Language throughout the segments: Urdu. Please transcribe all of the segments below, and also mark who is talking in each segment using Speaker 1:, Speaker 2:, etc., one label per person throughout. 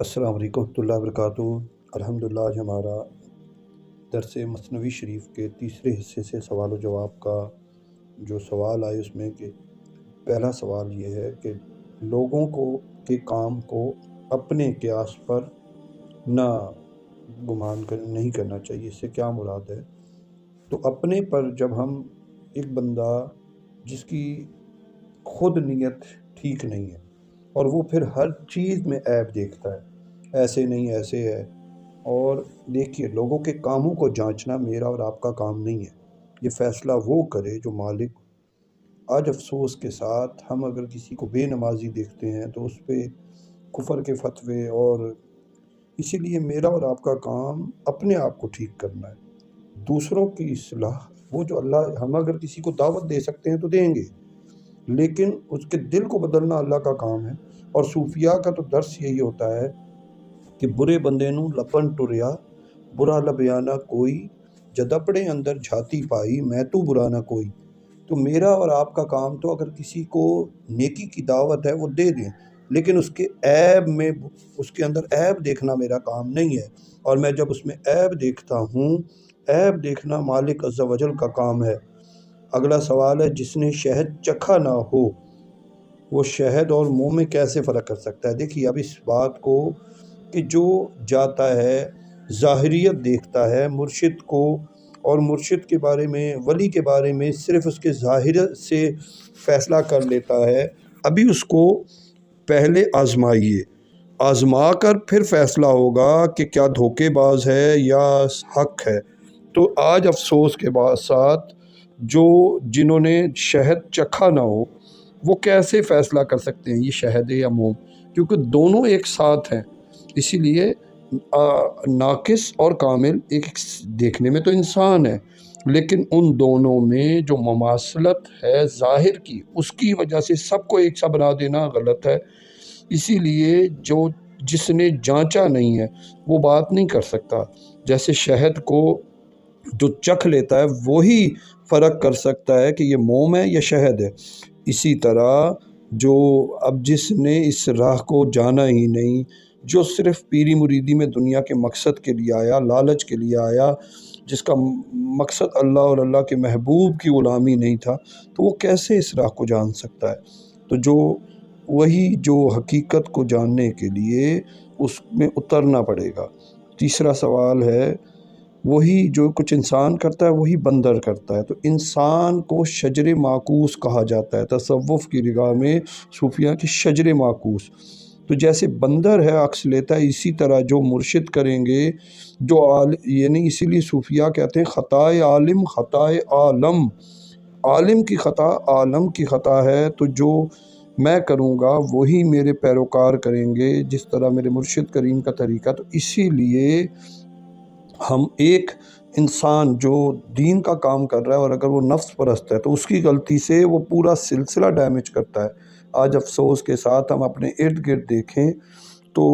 Speaker 1: السلام علیکم ورحمۃ اللہ وبرکاتہ۔ الحمدللہ آج ہمارا درس مثنوی شریف کے تیسرے حصے سے سوال و جواب کا جو سوال آئے اس میں کہ پہلا سوال یہ ہے کہ لوگوں کے کام کو اپنے قیاس پر نہ گمان نہیں کرنا چاہیے، اس سے کیا مراد ہے؟ تو اپنے پر جب ہم ایک بندہ جس کی خود نیت ٹھیک نہیں ہے اور وہ پھر ہر چیز میں عیب دیکھتا ہے، ایسے نہیں ایسے ہے، اور دیکھیے لوگوں کے کاموں کو جانچنا میرا اور آپ کا کام نہیں ہے، یہ فیصلہ وہ کرے جو مالک۔ آج افسوس کے ساتھ ہم اگر کسی کو بے نمازی دیکھتے ہیں تو اس پہ کفر کے فتوے، اور اسی لیے میرا اور آپ کا کام اپنے آپ کو ٹھیک کرنا ہے، دوسروں کی اصلاح۔ وہ جو ہم اگر کسی کو دعوت دے سکتے ہیں تو دیں گے، لیکن اس کے دل کو بدلنا اللہ کا کام ہے۔ اور صوفیاء کا تو درس یہی ہوتا ہے کہ برے بندے نوں لپن ٹریا برا لبیانہ کوئی، جد اپنے اندر جھاتی پائی میں تو برا نہ کوئی۔ تو میرا اور آپ کا کام تو اگر کسی کو نیکی کی دعوت ہے وہ دے دیں، لیکن اس کے عیب میں، اس کے اندر عیب دیکھنا میرا کام نہیں ہے، اور میں جب اس میں عیب دیکھتا ہوں، عیب دیکھنا مالک عز و جل کا کام ہے۔ اگلا سوال ہے جس نے شہد چکھا نہ ہو وہ شہد اور منہ میں کیسے فرق کر سکتا ہے؟ دیکھیے اب اس بات کو کہ جو جاتا ہے ظاہریت دیکھتا ہے مرشد کو، اور مرشد کے بارے میں، ولی کے بارے میں صرف اس کے ظاہر سے فیصلہ کر لیتا ہے، ابھی اس کو پہلے آزمائیے، آزما کر پھر فیصلہ ہوگا کہ کیا دھوکے باز ہے یا حق ہے۔ تو آج افسوس کے ساتھ جنہوں نے شہد چکھا نہ ہو وہ کیسے فیصلہ کر سکتے ہیں یہ شہد یا موم، کیونکہ دونوں ایک ساتھ ہیں۔ اسی لیے ناقص اور کامل ایک دیکھنے میں تو انسان ہے، لیکن ان دونوں میں جو مماثلت ہے ظاہر کی، اس کی وجہ سے سب کو ایک سا بنا دینا غلط ہے۔ اسی لیے جس نے جانچا نہیں ہے وہ بات نہیں کر سکتا۔ جیسے شہد کو جو چکھ لیتا ہے وہی فرق کر سکتا ہے کہ یہ موم ہے یا شہد ہے۔ اسی طرح جو اب جس نے اس راہ کو جانا ہی نہیں، جو صرف پیری مریدی میں دنیا کے مقصد کے لیے آیا، لالچ کے لیے آیا، جس کا مقصد اللہ اور اللہ کے محبوب کی غلامی نہیں تھا، تو وہ کیسے اس راہ کو جان سکتا ہے؟ تو وہی جو حقیقت کو جاننے کے لیے اس میں اترنا پڑے گا۔ تیسرا سوال ہے وہی جو کچھ انسان کرتا ہے وہی بندر کرتا ہے، تو انسان کو شجر معکوس کہا جاتا ہے تصوف کی نگاہ میں، صوفیہ کی شجر معکوس۔ تو جیسے بندر ہے عکس لیتا ہے، اسی طرح جو مرشد کریں گے، یعنی اسی لیے صوفیہ کہتے ہیں خطائے عالم خطائے عالم، عالم کی خطا عالم کی خطا ہے، تو جو میں کروں گا وہی میرے پیروکار کریں گے جس طرح میرے مرشد کریم کا طریقہ۔ تو اسی لیے ہم ایک انسان جو دین کا کام کر رہا ہے اور اگر وہ نفس پرست ہے تو اس کی غلطی سے وہ پورا سلسلہ ڈیمیج کرتا ہے۔ آج افسوس کے ساتھ ہم اپنے ارد گرد دیکھیں تو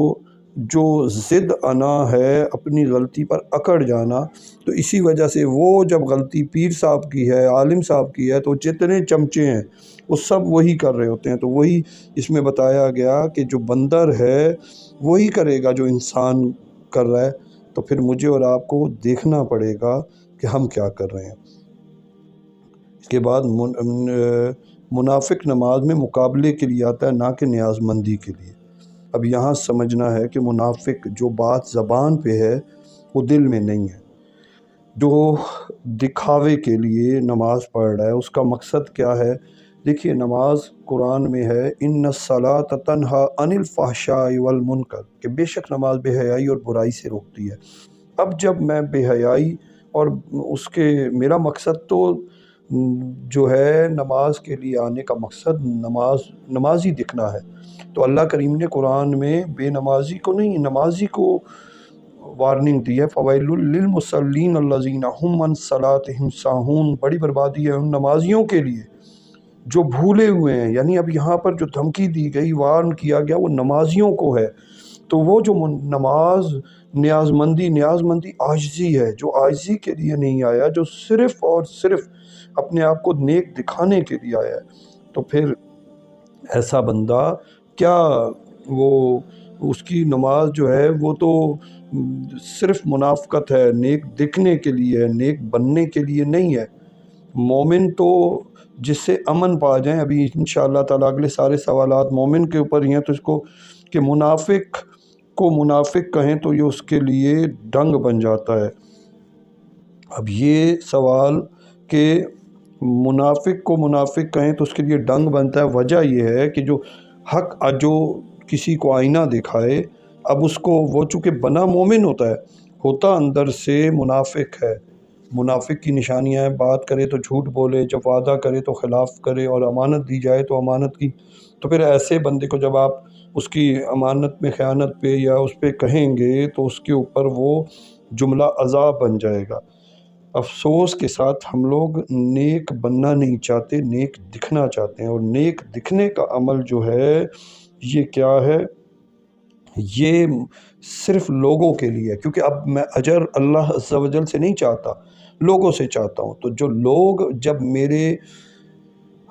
Speaker 1: جو ضد انا ہے اپنی غلطی پر اکڑ جانا، تو اسی وجہ سے وہ جب غلطی پیر صاحب کی ہے، عالم صاحب کی ہے، تو جتنے چمچے ہیں وہ سب وہی کر رہے ہوتے ہیں۔ تو وہی اس میں بتایا گیا کہ جو بندر ہے وہی کرے گا جو انسان کر رہا ہے، تو پھر مجھے اور آپ کو دیکھنا پڑے گا کہ ہم کیا کر رہے ہیں۔ اس کے بعد منافق نماز میں مقابلے کے لیے آتا ہے نہ کہ نیاز مندی کے لیے۔ اب یہاں سمجھنا ہے کہ منافق جو بات زبان پہ ہے وہ دل میں نہیں ہے، جو دکھاوے کے لیے نماز پڑھ رہا ہے اس کا مقصد کیا ہے؟ دیکھیے نماز قرآن میں ہے ان الصلاۃ تنہی عن الفحشاء والمنکر، کہ بے شک نماز بے حیائی اور برائی سے روکتی ہے۔ اب جب میں بے حیائی اور میرا مقصد تو جو ہے نماز کے لیے آنے کا مقصد نمازی دکھنا ہے، تو اللہ کریم نے قرآن میں بے نمازی کو نہیں، نمازی کو وارننگ دی ہے، فویل للمصلین الذین هم عن صلاتهم ساہون، بڑی بربادی ہے ان نمازیوں کے لیے جو بھولے ہوئے ہیں۔ یعنی اب یہاں پر جو دھمکی دی گئی، وارن کیا گیا، وہ نمازیوں کو ہے۔ تو وہ جو نیاز مندی عاجزی ہے، جو عاجزی کے لیے نہیں آیا، جو صرف اور صرف اپنے آپ کو نیک دکھانے کے لیے آیا ہے، تو پھر ایسا بندہ کیا وہ اس کی نماز جو ہے وہ تو صرف منافقت ہے، نیک دکھنے کے لیے ہے، نیک بننے کے لیے نہیں ہے۔ مومن تو جس سے امن پا جائیں، ابھی انشاءاللہ تعالیٰ اگلے سارے سوالات مومن کے اوپر ہی ہیں، تو اس کو کہ منافق کو منافق کہیں تو یہ اس کے لیے ڈنگ بن جاتا ہے۔ اب یہ سوال کہ منافق کو منافق کہیں تو اس کے لیے ڈنگ بنتا ہے، وجہ یہ ہے کہ جو جو کسی کو آئینہ دکھائے، اب اس کو وہ چونکہ بنا مومن ہوتا اندر سے منافق ہے۔ منافق کی نشانیاں ہیں، بات کرے تو جھوٹ بولے، جب وعدہ کرے تو خلاف کرے، اور امانت دی جائے تو امانت کی، تو پھر ایسے بندے کو جب آپ اس کی امانت میں خیانت پہ یا اس پہ کہیں گے تو اس کے اوپر وہ جملہ عذاب بن جائے گا۔ افسوس کے ساتھ ہم لوگ نیک بننا نہیں چاہتے، نیک دکھنا چاہتے ہیں، اور نیک دکھنے کا عمل جو ہے یہ کیا ہے؟ یہ صرف لوگوں کے لیے، کیونکہ اب میں اجر اللہ عز و جل سے نہیں چاہتا، لوگوں سے چاہتا ہوں۔ تو جو لوگ جب میرے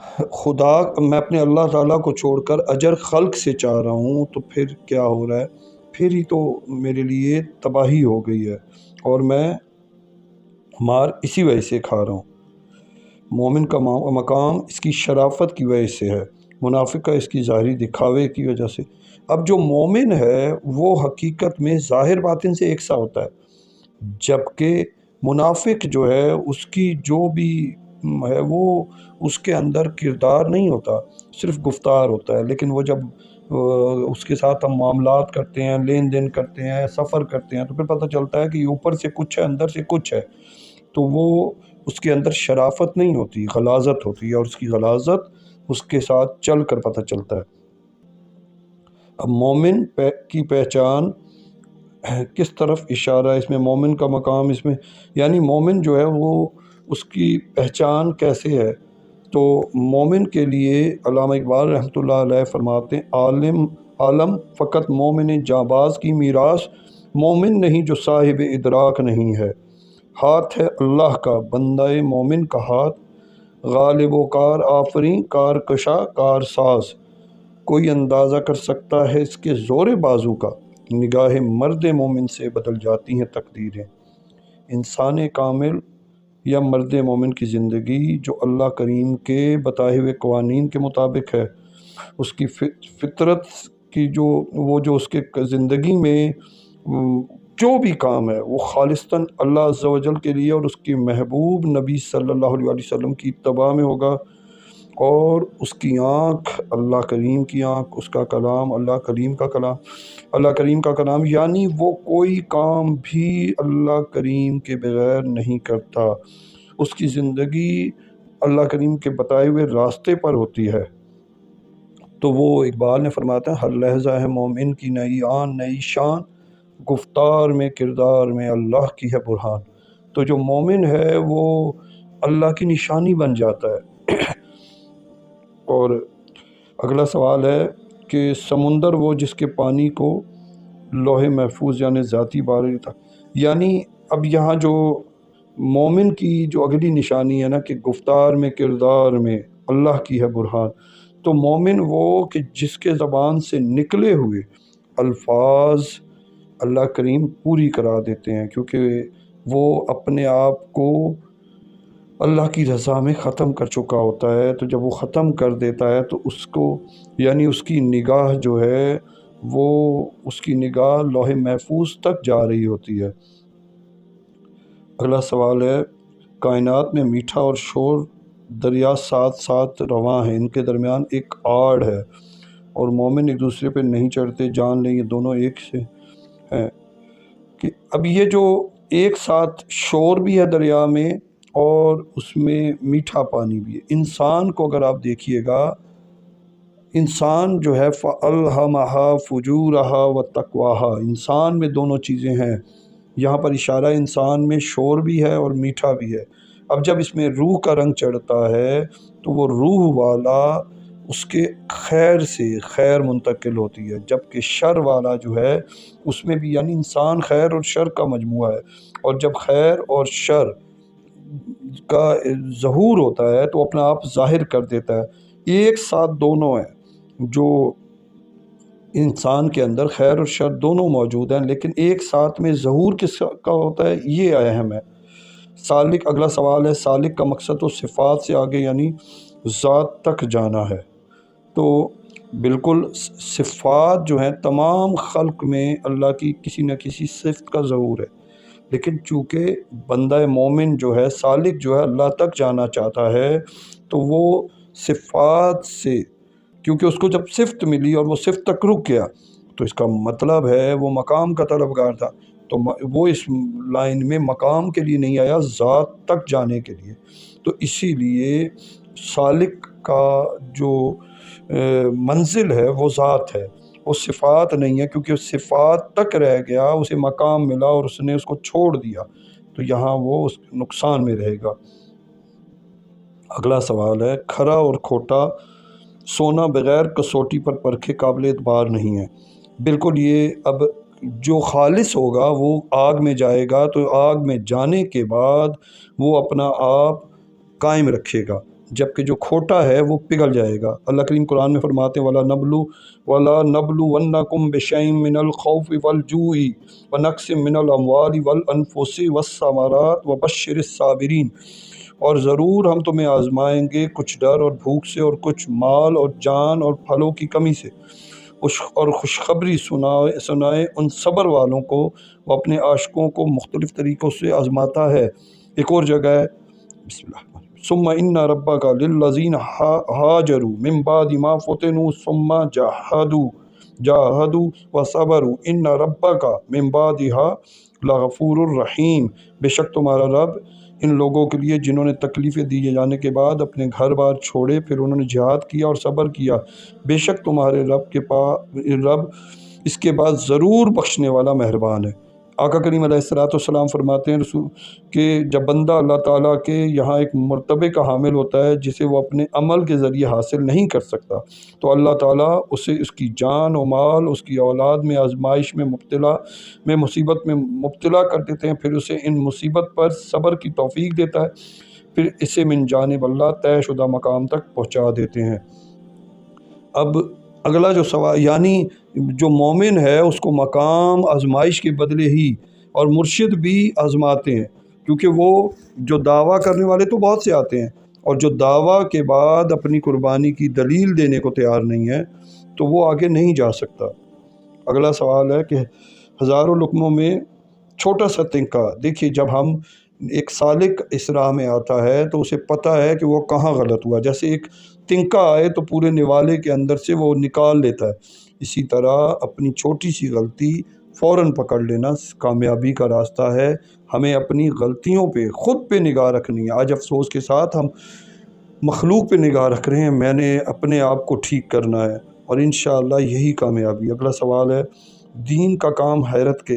Speaker 1: میں اپنے اللہ تعالیٰ کو چھوڑ کر اجر خلق سے چاہ رہا ہوں، تو پھر کیا ہو رہا ہے؟ پھر ہی تو میرے لیے تباہی ہو گئی ہے، اور میں مار اسی وجہ سے کھا رہا ہوں۔ مومن کا مقام اس کی شرافت کی وجہ سے ہے، منافق کا اس کی ظاہری دکھاوے کی وجہ سے۔ اب جو مومن ہے وہ حقیقت میں ظاہر باطن سے ایک سا ہوتا ہے، جبکہ منافق جو ہے اس کی جو بھی ہے وہ اس کے اندر کردار نہیں ہوتا، صرف گفتار ہوتا ہے، لیکن وہ جب اس کے ساتھ ہم معاملات کرتے ہیں، لین دین کرتے ہیں، سفر کرتے ہیں، تو پھر پتہ چلتا ہے کہ یہ اوپر سے کچھ ہے، اندر سے کچھ ہے، تو وہ اس کے اندر شرافت نہیں ہوتی، غلاظت ہوتی ہے، اور اس کی غلاظت اس کے ساتھ چل کر پتہ چلتا ہے۔ اب مومن کی پہچان کس طرف اشارہ ہے اس میں؟ مومن کا مقام اس میں، یعنی مومن جو ہے وہ اس کی پہچان کیسے ہے؟ تو مومن کے لیے علامہ اقبال رحمۃ اللہ علیہ فرماتے ہیں، عالم فقط مومن جانباز کی میراث، مومن نہیں جو صاحب ادراک نہیں ہے۔ ہاتھ ہے اللہ کا بندہ مومن کا ہاتھ، غالب و کار آفریں کار کشا کار ساز، کوئی اندازہ کر سکتا ہے اس کے زور بازو کا، نگاہ مرد مومن سے بدل جاتی ہیں تقدیریں۔ انسان کامل یا مرد مومن کی زندگی جو اللہ کریم کے بتائے ہوئے قوانین کے مطابق ہے، اس کی فطرت کی جو اس کے زندگی میں جو بھی کام ہے وہ خالصتاً اللہ عز و جل کے لیے اور اس کی محبوب نبی صلی اللہ علیہ وسلم کی اتباع میں ہوگا، اور اس کی آنکھ اللہ کریم کی آنکھ، اس کا کلام اللہ کریم کا کلام، یعنی وہ کوئی کام بھی اللہ کریم کے بغیر نہیں کرتا، اس کی زندگی اللہ کریم کے بتائے ہوئے راستے پر ہوتی ہے۔ تو وہ اقبال نے فرماتا ہے، ہر لحظہ ہے مومن کی نئی آن نئی شان، گفتار میں کردار میں اللہ کی ہے برہان۔ تو جو مومن ہے وہ اللہ کی نشانی بن جاتا ہے۔ اور اگلا سوال ہے کہ سمندر وہ جس کے پانی کو لوح محفوظ یعنی ذاتی باری تھا، یعنی اب یہاں جو مومن کی جو اگلی نشانی ہے نا کہ گفتار میں کردار میں اللہ کی ہے برہان، تو مومن وہ کہ جس کے زبان سے نکلے ہوئے الفاظ اللہ کریم پوری کرا دیتے ہیں، کیونکہ وہ اپنے آپ کو اللہ کی رضا میں ختم کر چکا ہوتا ہے۔ تو جب وہ ختم کر دیتا ہے تو اس کو یعنی اس کی نگاہ جو ہے وہ اس کی نگاہ لوح محفوظ تک جا رہی ہوتی ہے۔ اگلا سوال ہے، کائنات میں میٹھا اور شور دریا ساتھ ساتھ رواں ہیں، ان کے درمیان ایک آڑ ہے اور مومن ایک دوسرے پہ نہیں چڑھتے، جان لیں یہ دونوں ایک سے ہیں۔ کہ اب یہ جو ایک ساتھ شور بھی ہے دریا میں اور اس میں میٹھا پانی بھی ہے، انسان کو اگر آپ دیکھیے گا، انسان جو ہے فَأَلْهَمَهَا فُجُورَهَا وَتَقْوَاهَا، انسان میں دونوں چیزیں ہیں۔ یہاں پر اشارہ انسان میں شور بھی ہے اور میٹھا بھی ہے۔ اب جب اس میں روح کا رنگ چڑھتا ہے تو وہ روح والا اس کے خیر سے خیر منتقل ہوتی ہے، جبکہ شر والا جو ہے اس میں بھی یعنی انسان خیر اور شر کا مجموعہ ہے، اور جب خیر اور شر کا ظہور ہوتا ہے تو اپنا آپ ظاہر کر دیتا ہے۔ ایک ساتھ دونوں ہیں، جو انسان کے اندر خیر اور شر دونوں موجود ہیں، لیکن ایک ساتھ میں ظہور کس کا ہوتا ہے یہ اہم ہے۔ سالک، اگلا سوال ہے، سالک کا مقصد تو صفات سے آگے یعنی ذات تک جانا ہے۔ تو بالکل صفات جو ہیں تمام خلق میں اللہ کی کسی نہ کسی صفت کا ظہور ہے، لیکن چونکہ بندہ مومن جو ہے، سالک جو ہے، اللہ تک جانا چاہتا ہے تو وہ صفات سے، کیونکہ اس کو جب صفت ملی اور وہ صفت تک رک گیا تو اس کا مطلب ہے وہ مقام کا طلبگار تھا، تو وہ اس لائن میں مقام کے لیے نہیں آیا، ذات تک جانے کے لیے۔ تو اسی لیے سالک کا جو منزل ہے وہ ذات ہے، وہ صفات نہیں ہے، کیونکہ اس صفات تک رہ گیا، اسے مقام ملا اور اس نے اس کو چھوڑ دیا تو یہاں وہ اس نقصان میں رہے گا۔ اگلا سوال ہے، کھرا اور کھوٹا سونا بغیر کسوٹی پر پرکھے قابل اعتبار نہیں ہے۔ بالکل، یہ اب جو خالص ہوگا وہ آگ میں جائے گا تو آگ میں جانے کے بعد وہ اپنا آپ قائم رکھے گا، جبکہ جو کھوٹا ہے وہ پگھل جائے گا۔ اللہ کریم قرآن میں فرماتے ہیں وَلَا نَبْلُوَنَّكُمْ بِشَيْءٍ مِّنَ الْخَوْفِ وَالْجُوعِ وَنَقْصٍ مِّنَ الْأَمْوَالِ وَالْأَنفُسِ وَالثَّمَرَاتِ وَبَشِّرِ الصَّابِرِينَ، اور ضرور ہم تمہیں آزمائیں گے کچھ ڈر اور بھوک سے، اور کچھ مال اور جان اور پھلوں کی کمی سے، اور خوشخبری سنائے ان صبر والوں کو، وہ اپنے عاشقوں کو مختلف طریقوں سے آزماتا ہے۔ ایک اور جگہ ہے، بسم اللہ الرحمن الرحیم، ثم ان ربک للذین ہاجروا من بعد ما فتنوا ثم جاہدوا وصبروا ان ربک من بعدها لغفور الرحیم، بے شک تمہارا رب ان لوگوں کے لیے جنہوں نے تکلیفیں دیے جانے کے بعد اپنے گھر بار چھوڑے، پھر انہوں نے جہاد کیا اور صبر کیا، بے شک تمہارے رب اس کے بعد ضرور بخشنے والا مہربان ہے۔ آقا کریم علیہ السلام فرماتے ہیں کہ جب بندہ اللہ تعالیٰ کے یہاں ایک مرتبے کا حامل ہوتا ہے جسے وہ اپنے عمل کے ذریعے حاصل نہیں کر سکتا، تو اللہ تعالیٰ اسے اس کی جان و مال، اس کی اولاد میں آزمائش میں مصیبت میں مبتلا کر دیتے ہیں، پھر اسے ان مصیبت پر صبر کی توفیق دیتا ہے، پھر اسے من جانب اللہ طے شدہ مقام تک پہنچا دیتے ہیں۔ اب اگلا جو سوال، یعنی جو مومن ہے اس کو مقام آزمائش کے بدلے ہی اور مرشد بھی آزماتے ہیں، کیونکہ وہ جو دعویٰ کرنے والے تو بہت سے آتے ہیں، اور جو دعویٰ کے بعد اپنی قربانی کی دلیل دینے کو تیار نہیں ہے تو وہ آگے نہیں جا سکتا۔ اگلا سوال ہے کہ ہزاروں لقموں میں چھوٹا سا تنکا، دیکھیے جب ہم ایک سالک اس راہ میں آتا ہے تو اسے پتہ ہے کہ وہ کہاں غلط ہوا، جیسے ایک تنکا آئے تو پورے نوالے کے اندر سے وہ نکال لیتا ہے، اسی طرح اپنی چھوٹی سی غلطی فوراً پکڑ لینا کامیابی کا راستہ ہے۔ ہمیں اپنی غلطیوں پہ، خود پہ نگاہ رکھنی ہے۔ آج افسوس کے ساتھ ہم مخلوق پہ نگاہ رکھ رہے ہیں، میں نے اپنے آپ کو ٹھیک کرنا ہے، اور انشاءاللہ یہی کامیابی۔ اگلا سوال ہے، دین کا کام حیرت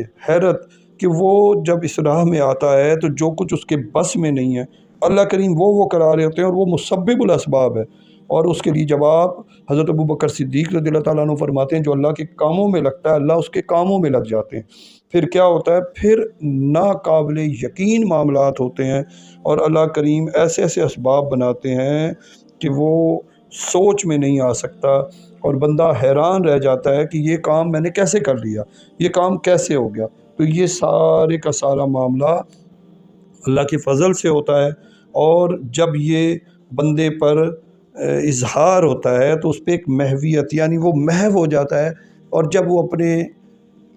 Speaker 1: کہ وہ جب اس راہ میں آتا ہے تو جو کچھ اس کے بس میں نہیں ہے اللہ کریم وہ کرا رہے ہوتے ہیں، اور وہ مسبب الاسباب ہے، اور اس کے لیے جواب حضرت ابوبکر صدیق رضی اللہ تعالیٰ عنہ فرماتے ہیں جو اللہ کے کاموں میں لگتا ہے اللہ اس کے کاموں میں لگ جاتے ہیں۔ پھر کیا ہوتا ہے، پھر ناقابل یقین معاملات ہوتے ہیں، اور اللہ کریم ایسے ایسے اسباب بناتے ہیں کہ وہ سوچ میں نہیں آ سکتا، اور بندہ حیران رہ جاتا ہے کہ یہ کام میں نے کیسے کر لیا، یہ کام کیسے ہو گیا۔ تو یہ سارے کا سارا معاملہ اللہ کے فضل سے ہوتا ہے، اور جب یہ بندے پر اظہار ہوتا ہے تو اس پہ ایک محویت، یعنی وہ محو ہو جاتا ہے، اور جب وہ اپنے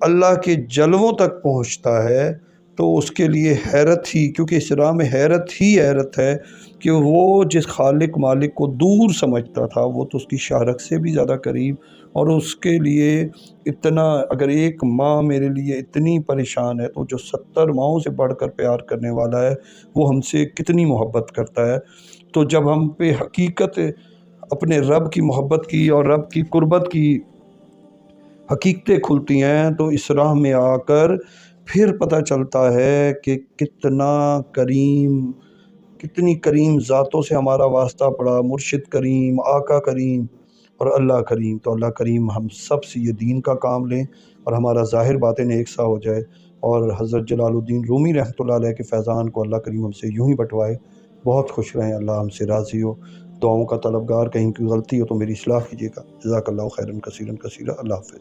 Speaker 1: اللہ کے جلووں تک پہنچتا ہے تو اس کے لیے حیرت ہی، کیونکہ اس راہ میں حیرت ہے کہ وہ جس خالق مالک کو دور سمجھتا تھا وہ تو اس کی شارک سے بھی زیادہ قریب، اور اس کے لیے اتنا، اگر ایک ماں میرے لیے اتنی پریشان ہے تو جو 70 ماؤں سے بڑھ کر پیار کرنے والا ہے وہ ہم سے کتنی محبت کرتا ہے۔ تو جب ہم پہ حقیقت اپنے رب کی محبت کی اور رب کی قربت کی حقیقتیں کھلتی ہیں تو اس راہ میں آ کر پھر پتہ چلتا ہے کہ کتنی کریم ذاتوں سے ہمارا واسطہ پڑا، مرشد کریم، آقا کریم اور اللہ کریم۔ تو اللہ کریم ہم سب سے یہ دین کا کام لیں اور ہمارا ظاہر باطن ایک سا ہو جائے، اور حضرت جلال الدین رومی رحمۃ اللہ علیہ کے فیضان کو اللہ کریم ہم سے یوں ہی بٹوائے۔ بہت خوش رہیں، اللہ ہم سے راضی ہو۔ دعاؤں کا طلبگار، کہیں کوئی غلطی ہو تو میری اصلاح کیجیے گا۔ جزاک اللہ خیرن کثیرن کثیرا۔ اللہ حافظ۔